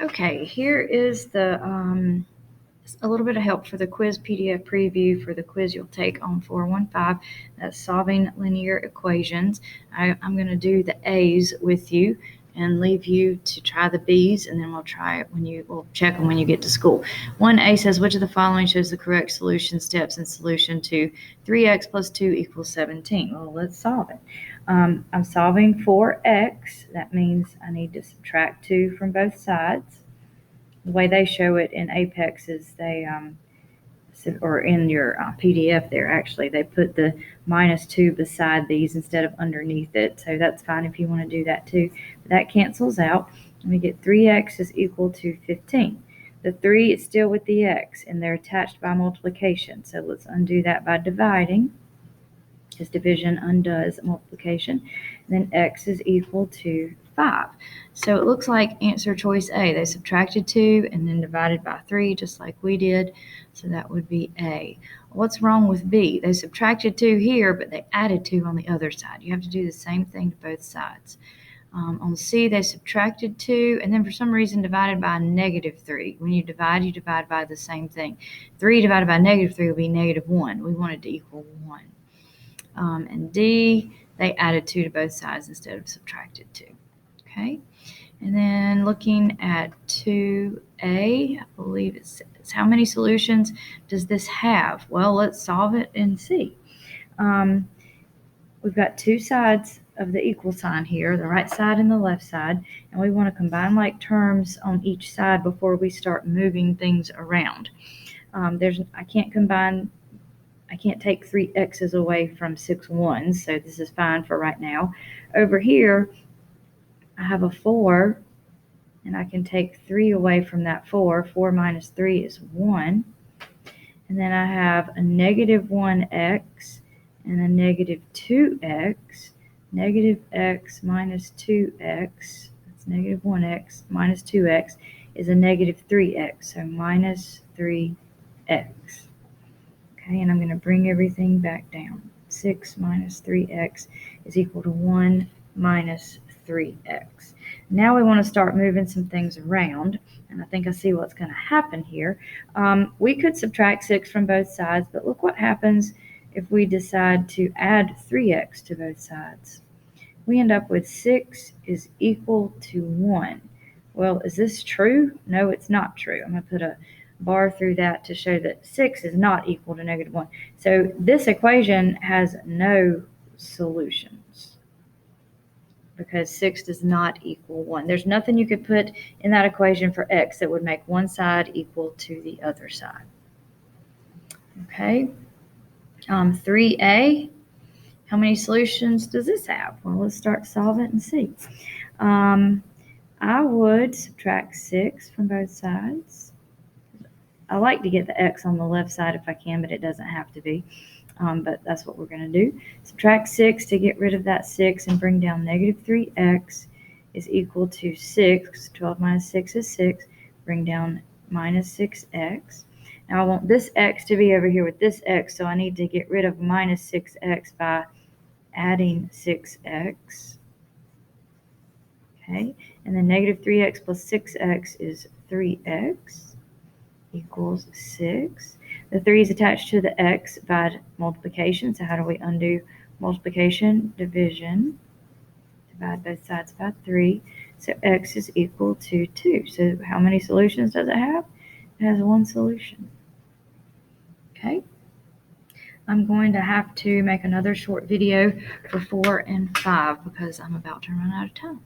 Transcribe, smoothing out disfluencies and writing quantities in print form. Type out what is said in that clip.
Okay, here is the a little bit of help for the quiz PDF preview for the quiz you'll take on 415. That's solving linear equations. I'm going to do the A's with you and leave you to try the B's, and then we'll check them when you get to school. 1A says, which of the following shows the correct solution steps in solution to 3x plus 2 equals 17? Well, let's solve it. I'm solving for x. That means I need to subtract 2 from both sides. The way they show it in Apex is or in your PDF there, actually, they put the -2 beside these instead of underneath it. So that's fine if you want to do that too. But that cancels out. And we get 3x is equal to 15. The 3 is still with the x, and they're attached by multiplication. So let's undo that by dividing, because division undoes multiplication. And then x is equal to 5. So it looks like answer choice A. They subtracted 2 and then divided by 3, just like we did. So that would be A. What's wrong with B? They subtracted 2 here, but they added 2 on the other side. You have to do the same thing to both sides. On C, they subtracted 2 and then for some reason divided by -3. When you divide by the same thing. 3 divided by -3 will be -1. We want it to equal 1. And D, they added 2 to both sides instead of subtracted 2. Okay, and then looking at 2A, I believe it says, how many solutions does this have? Well, let's solve it and see. We've got 2 sides of the equal sign here, the right side and the left side, and we want to combine like terms on each side before we start moving things around. I can't take 3 x's away from 6 1's, so this is fine for right now. Over here, I have a 4, and I can take 3 away from that 4. 4 minus 3 is 1. And then I have a -1x and a -2x. Negative x minus 2x, that's -1x minus 2x, is a -3x, so minus 3x. Okay, and I'm going to bring everything back down. 6 minus 3x is equal to 1 minus 3x. Now we want to start moving some things around, and I think I see what's going to happen here. We could subtract 6 from both sides, but look what happens if we decide to add 3x to both sides. We end up with 6 is equal to 1. Well, is this true? No, it's not true. I'm going to put a bar through that to show that 6 is not equal to -1. So this equation has no solutions because 6 does not equal 1. There's nothing you could put in that equation for x that would make one side equal to the other side. Okay, 3a, how many solutions does this have? Well, let's start solving it and see. I would subtract 6 from both sides. I like to get the x on the left side if I can, but it doesn't have to be. But that's what we're going to do. Subtract 6 to get rid of that 6 and bring down -3x is equal to 6. 12 minus 6 is 6. Bring down minus 6x. Now I want this x to be over here with this x, so I need to get rid of minus 6x by adding 6x. Okay, and then -3x plus 6x is 3x equals 6. The 3 is attached to the x by multiplication. So how do we undo multiplication? Division. Divide both sides by 3. So x is equal to 2. So how many solutions does it have? It has one solution. Okay. I'm going to have to make another short video for 4 and 5 because I'm about to run out of time.